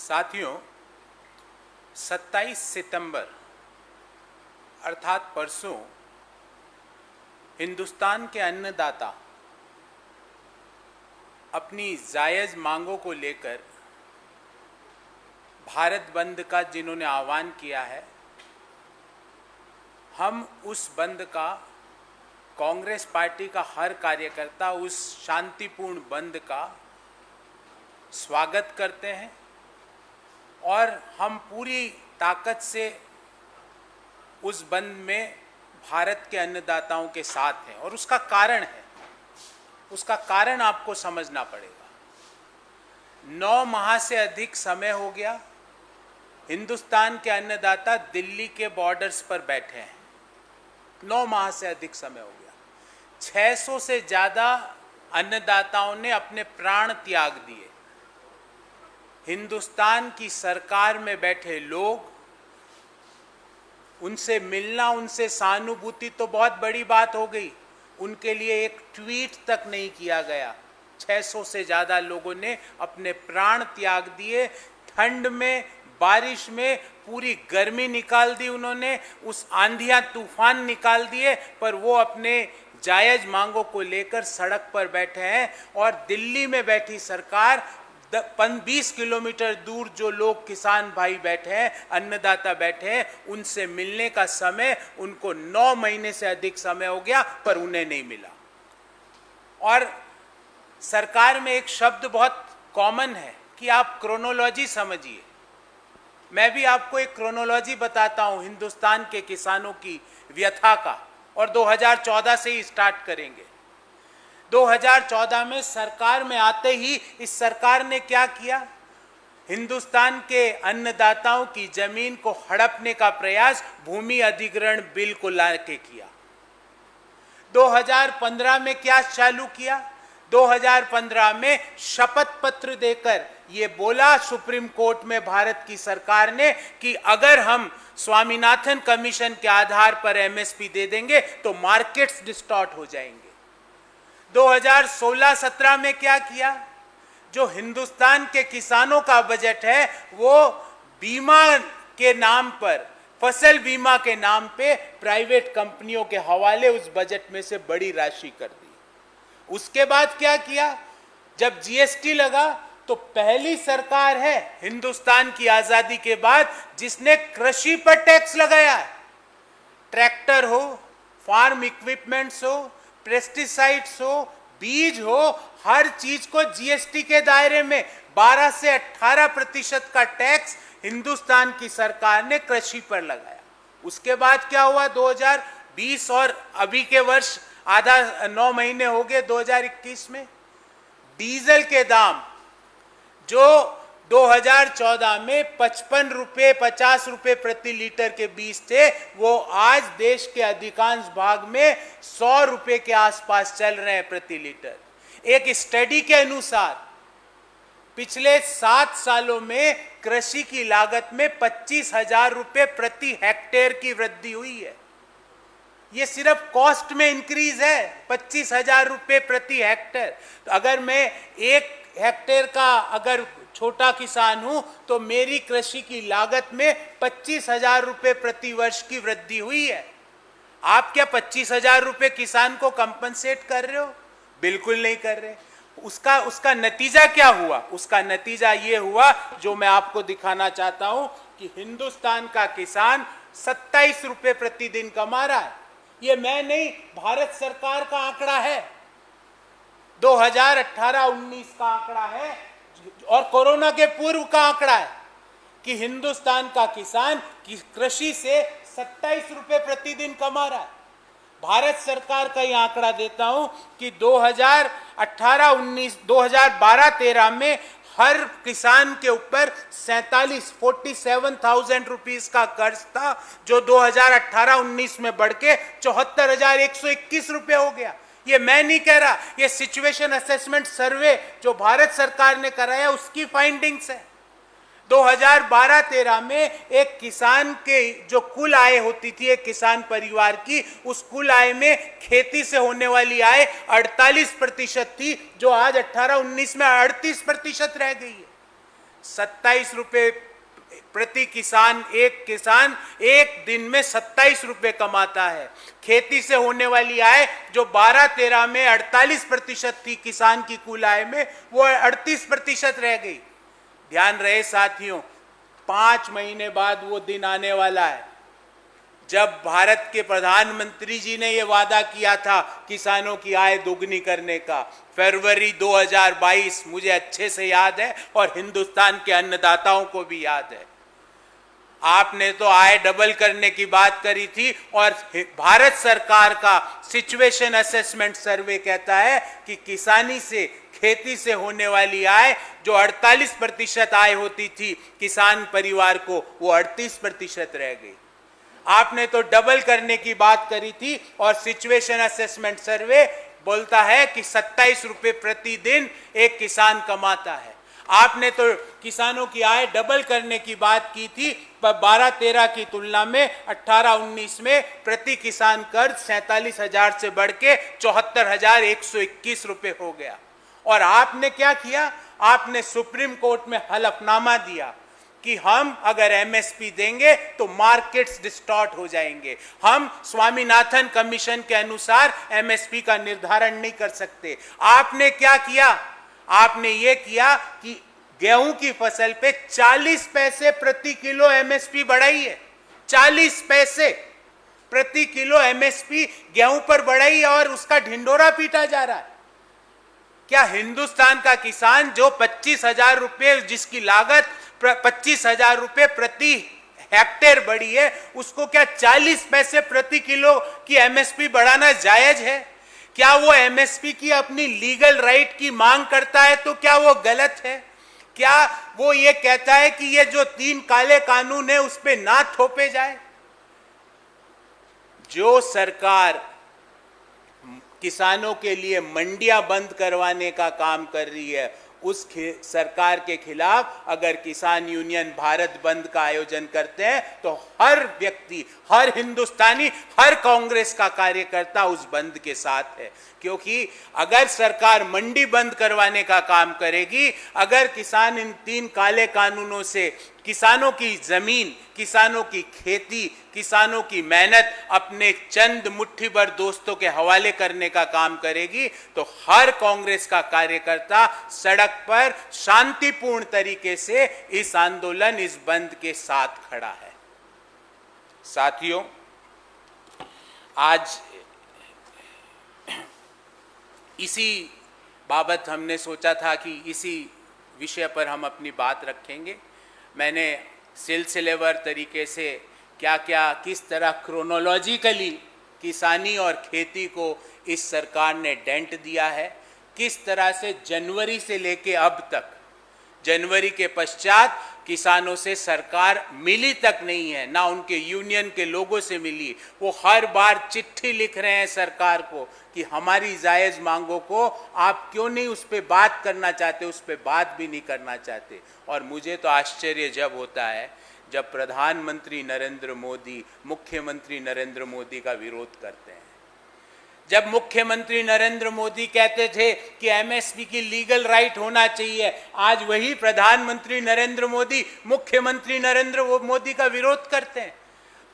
साथियों, 27 सितंबर अर्थात परसों हिंदुस्तान के अन्नदाता अपनी जायज़ मांगों को लेकर भारत बंद का जिन्होंने आह्वान किया है, हम उस बंद का, कांग्रेस पार्टी का हर कार्यकर्ता उस शांतिपूर्ण बंद का स्वागत करते हैं और हम पूरी ताकत से उस बंद में भारत के अन्नदाताओं के साथ हैं। और उसका कारण है, उसका कारण आपको समझना पड़ेगा। 9 माह से अधिक समय हो गया हिंदुस्तान के अन्नदाता दिल्ली के बॉर्डर्स पर बैठे हैं। 9 माह से अधिक समय हो गया। 600 से ज़्यादा अन्नदाताओं ने अपने प्राण त्याग दिए। हिंदुस्तान की सरकार में बैठे लोग, उनसे मिलना, उनसे सहानुभूति तो बहुत बड़ी बात हो गई, उनके लिए एक ट्वीट तक नहीं किया गया। 600 से ज़्यादा लोगों ने अपने प्राण त्याग दिए। ठंड में, बारिश में पूरी गर्मी निकाल दी उन्होंने, उस आंधियां तूफान निकाल दिए, पर वो अपने जायज़ मांगों को लेकर सड़क पर बैठे हैं। और दिल्ली में बैठी सरकार, 20 किलोमीटर दूर जो लोग किसान भाई बैठे हैं, अन्नदाता बैठे हैं, उनसे मिलने का समय उनको 9 महीने से अधिक समय हो गया, पर उन्हें नहीं मिला। और सरकार में एक शब्द बहुत कॉमन है कि आप क्रोनोलॉजी समझिए। मैं भी आपको एक क्रोनोलॉजी बताता हूं हिंदुस्तान के किसानों की व्यथा का, और 2014 से ही स्टार्ट करेंगे। 2014 में सरकार में आते ही इस सरकार ने क्या किया? हिंदुस्तान के अन्नदाताओं की जमीन को हड़पने का प्रयास भूमि अधिग्रहण बिल को लाके किया। 2015 में क्या चालू किया? 2015 में शपथ पत्र देकर ये बोला सुप्रीम कोर्ट में भारत की सरकार ने कि अगर हम स्वामीनाथन कमीशन के आधार पर एमएसपी दे देंगे तो मार्केट्स डिस्टॉर्ट हो जाएंगे। 2016-17 में क्या किया? जो हिंदुस्तान के किसानों का बजट है वो बीमा के नाम पर, फसल बीमा के नाम पे प्राइवेट कंपनियों के हवाले उस बजट में से बड़ी राशि कर दी। उसके बाद क्या किया? जब जीएसटी लगा तो पहली सरकार है हिंदुस्तान की आजादी के बाद जिसने कृषि पर टैक्स लगाया है। ट्रैक्टर हो, फार्म इक्विपमेंट्स हो, पेस्टिसाइड्स हो, बीज हो, हर चीज को जीएसटी के दायरे में 12 से 18% का टैक्स हिंदुस्तान की सरकार ने कृषि पर लगाया। उसके बाद क्या हुआ? 2020 और अभी के वर्ष आधा 9 महीने हो गए 2021 में, डीजल के दाम जो 2014 में 55 रुपये 50 रुपये प्रति लीटर के बीच थे, वो आज देश के अधिकांश भाग में 100 रुपये के आसपास चल रहे हैं प्रति लीटर। एक स्टडी के अनुसार पिछले 7 सालों में कृषि की लागत में 25,000 रुपये प्रति हेक्टेयर की वृद्धि हुई है। ये सिर्फ कॉस्ट में इंक्रीज है, 25,000 रुपये प्रति हेक्टेयर। तो अगर मैं 1 हेक्टेयर का अगर छोटा किसान हूं तो मेरी कृषि की लागत में 25,000 रुपये प्रति वर्ष की वृद्धि हुई है। आप क्या 25,000 रुपये किसान को कंपनसेट कर रहे हो? बिल्कुल नहीं कर रहे। उसका नतीजा क्या हुआ? उसका नतीजा ये हुआ जो मैं आपको दिखाना चाहता हूं कि हिंदुस्तान का किसान 27 रुपये प्रतिदिन कमा रहा है। ये मैं नहीं, भारत सरकार का आंकड़ा है, 2018-19 का आंकड़ा है और कोरोना के पूर्व का आंकड़ा है कि हिंदुस्तान का किसान की कृषि से 27 रुपये प्रतिदिन कमा रहा है। भारत सरकार का यह आंकड़ा देता हूं कि 2012-13 में हर किसान के ऊपर 47,000 रुपीस का कर्ज था, जो 2018-19 में बढ़ के 74,121 रुपये हो गया। ये मैं नहीं कह रहा, ये सिचुएशन असेसमेंट सर्वे जो भारत सरकार ने कराया उसकी फाइंडिंग्स है। 2012-13 में एक किसान के जो कुल आय होती थी एक किसान परिवार की, उस कुल आय में खेती से होने वाली आय 48% थी, जो आज 18-19 में 38% रह गई है। 27 रुपए प्रति किसान, एक किसान एक दिन में 27 रुपए कमाता है। खेती से होने वाली आय जो 12-13 में 48% थी किसान की कुल आय में, वो 38% रह गई। ध्यान रहे साथियों, 5 महीने बाद वो दिन आने वाला है जब भारत के प्रधानमंत्री जी ने ये वादा किया था किसानों की आय दोगुनी करने का। फरवरी 2022 मुझे अच्छे से याद है और हिंदुस्तान के अन्नदाताओं को भी याद है। आपने तो आय डबल करने की बात करी थी और भारत सरकार का सिचुएशन असेसमेंट सर्वे कहता है कि किसानी से, खेती से होने वाली आय जो 48% आय होती थी किसान परिवार को, वो 38% रह गई। आपने तो डबल करने की बात करी थी और सिचुएशन असेसमेंट सर्वे बोलता है कि 27 रुपए प्रतिदिन एक किसान कमाता है। आपने तो किसानों की आय डबल करने की बात की थी, पर 12-13 की तुलना में 18-19 में प्रति किसान कर्ज 47,000 से बढ़ के 74,121 रुपए हो गया। और आपने क्या किया? आपने सुप्रीम कोर्ट में हलफनामा दिया कि हम अगर एमएसपी देंगे तो मार्केट्स डिस्टॉर्ट हो जाएंगे, हम स्वामीनाथन कमीशन के अनुसार एमएसपी का निर्धारण नहीं कर सकते। आपने क्या किया? आपने ये किया कि गेहूं की फसल पे 40 पैसे प्रति किलो एमएसपी बढ़ाई है। 40 पैसे प्रति किलो एमएसपी गेहूं पर बढ़ाई और उसका ढिंडोरा पीटा जा रहा है। क्या हिंदुस्तान का किसान जो 25,000 रुपये, जिसकी लागत 25,000 रुपये प्रति हेक्टेयर बढ़ी है, उसको क्या 40 पैसे प्रति किलो की एमएसपी बढ़ाना जायज है? क्या वो एमएसपी की अपनी लीगल राइट की मांग करता है तो क्या वो गलत है? क्या वो ये कहता है कि ये जो 3 काले कानून है उस पे ना थोपे जाए? जो सरकार किसानों के लिए मंडियां बंद करवाने का काम कर रही है, उस सरकार के खिलाफ अगर किसान यूनियन भारत बंद का आयोजन करते हैं तो हर व्यक्ति, हर हिंदुस्तानी, हर कांग्रेस का कार्यकर्ता उस बंद के साथ है। क्योंकि अगर सरकार मंडी बंद करवाने का काम करेगी, अगर किसान इन 3 काले कानूनों से किसानों की जमीन, किसानों की खेती, किसानों की मेहनत अपने चंद मुट्ठी भर दोस्तों के हवाले करने का काम करेगी, तो हर कांग्रेस का कार्यकर्ता सड़क पर शांतिपूर्ण तरीके से इस आंदोलन, इस बंद के साथ खड़ा है। साथियों, आज इसी बाबत हमने सोचा था कि इसी विषय पर हम अपनी बात रखेंगे। मैंने सिलसिलेवार तरीके से क्या क्या, किस तरह क्रोनोलॉजिकली किसानी और खेती को इस सरकार ने डेंट दिया है, किस तरह से जनवरी से लेके अब तक, जनवरी के पश्चात किसानों से सरकार मिली तक नहीं है, ना उनके यूनियन के लोगों से मिली। वो हर बार चिट्ठी लिख रहे हैं सरकार को कि हमारी जायज़ मांगों को आप क्यों नहीं उस पर बात करना चाहते, उस पर बात भी नहीं करना चाहते। और मुझे तो आश्चर्य जब होता है जब प्रधानमंत्री नरेंद्र मोदी, मुख्यमंत्री नरेंद्र मोदी का विरोध करते हैं। जब मुख्यमंत्री नरेंद्र मोदी कहते थे कि एमएसपी की लीगल राइट होना चाहिए, आज वही प्रधानमंत्री नरेंद्र मोदी, मुख्यमंत्री नरेंद्र मोदी का विरोध करते हैं।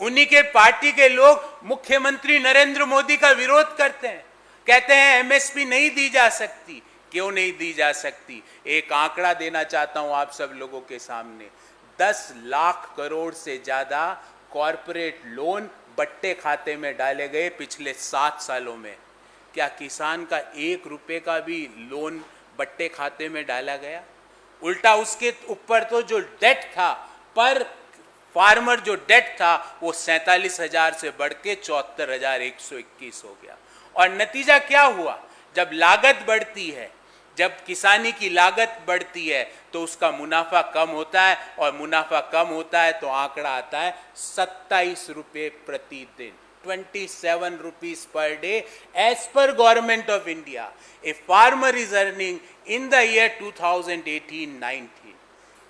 उन्हीं के पार्टी के लोग मुख्यमंत्री नरेंद्र मोदी का विरोध करते हैं, कहते हैं एमएसपी नहीं दी जा सकती। क्यों नहीं दी जा सकती? एक आंकड़ा देना चाहता हूं आप सब लोगों के सामने। 10 लाख करोड़ से ज्यादा कॉरपोरेट लोन बट्टे खाते में डाले गए पिछले 7 सालों में। क्या किसान का 1 रुपए का भी लोन बट्टे खाते में डाला गया? उल्टा उसके ऊपर तो जो डेट था, पर फार्मर जो डेट था, वो 47,000 से बढ़ के 74,121 हो गया। और नतीजा क्या हुआ? जब लागत बढ़ती है, जब किसानी की लागत बढ़ती है तो उसका मुनाफा कम होता है, और मुनाफा कम होता है तो आंकड़ा आता है 27 रुपये प्रतिदिन, 27 rupees per day as per Government of India. A farmer is earning in the year 2018-19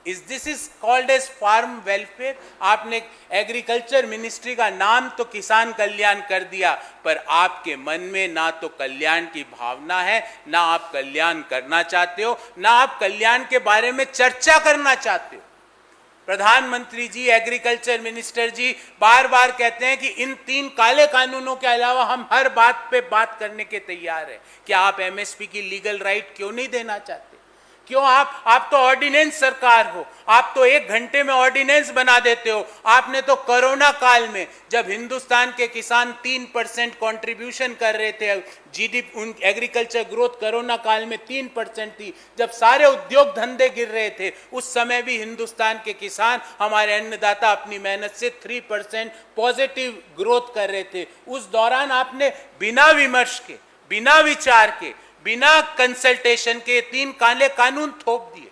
this is called as farm welfare? आपने एग्रीकल्चर मिनिस्ट्री का नाम तो किसान कल्याण कर दिया, पर आपके मन में ना तो कल्याण की भावना है, ना आप कल्याण करना चाहते हो, ना आप कल्याण के बारे में चर्चा करना चाहते हो। प्रधानमंत्री जी, एग्रीकल्चर मिनिस्टर जी बार बार कहते हैं कि इन 3 काले कानूनों के अलावा हम हर बात पे बात करने के तैयार हैं। क्या आप एमएसपी की लीगल राइट क्यों नहीं देना चाहते? क्यों आप तो ऑर्डिनेंस सरकार हो, आप तो 1 घंटे में ऑर्डिनेंस बना देते हो। आपने तो कोरोना काल में, जब हिंदुस्तान के किसान 3% कंट्रीब्यूशन कर रहे थे जीडीपी, एग्रीकल्चर ग्रोथ कोरोना काल में 3% थी, जब सारे उद्योग धंधे गिर रहे थे, उस समय भी हिंदुस्तान के किसान, हमारे अन्नदाता अपनी मेहनत से 3% पॉजिटिव ग्रोथ कर रहे थे। उस दौरान आपने बिना विमर्श के, बिना विचार के, बिना कंसल्टेशन के 3 काले कानून थोप दिए।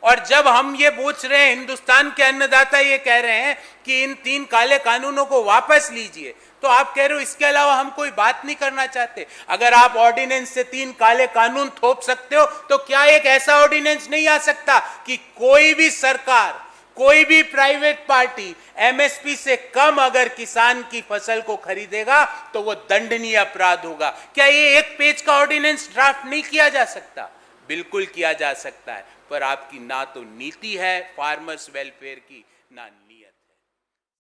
और जब हम ये पूछ रहे हैं, हिंदुस्तान के अन्नदाता ये कह रहे हैं कि इन 3 काले कानूनों को वापस लीजिए, तो आप कह रहे हो इसके अलावा हम कोई बात नहीं करना चाहते। अगर आप ऑर्डिनेंस से 3 काले कानून थोप सकते हो, तो क्या एक ऐसा ऑर्डिनेंस नहीं आ सकता कि कोई भी सरकार, कोई भी प्राइवेट पार्टी एमएसपी से कम अगर किसान की फसल को खरीदेगा तो वो दंडनीय अपराध होगा? क्या ये 1 पेज का ऑर्डिनेंस ड्राफ्ट नहीं किया जा सकता? बिल्कुल किया जा सकता है, पर आपकी ना तो नीति है फार्मर्स वेलफेयर की, ना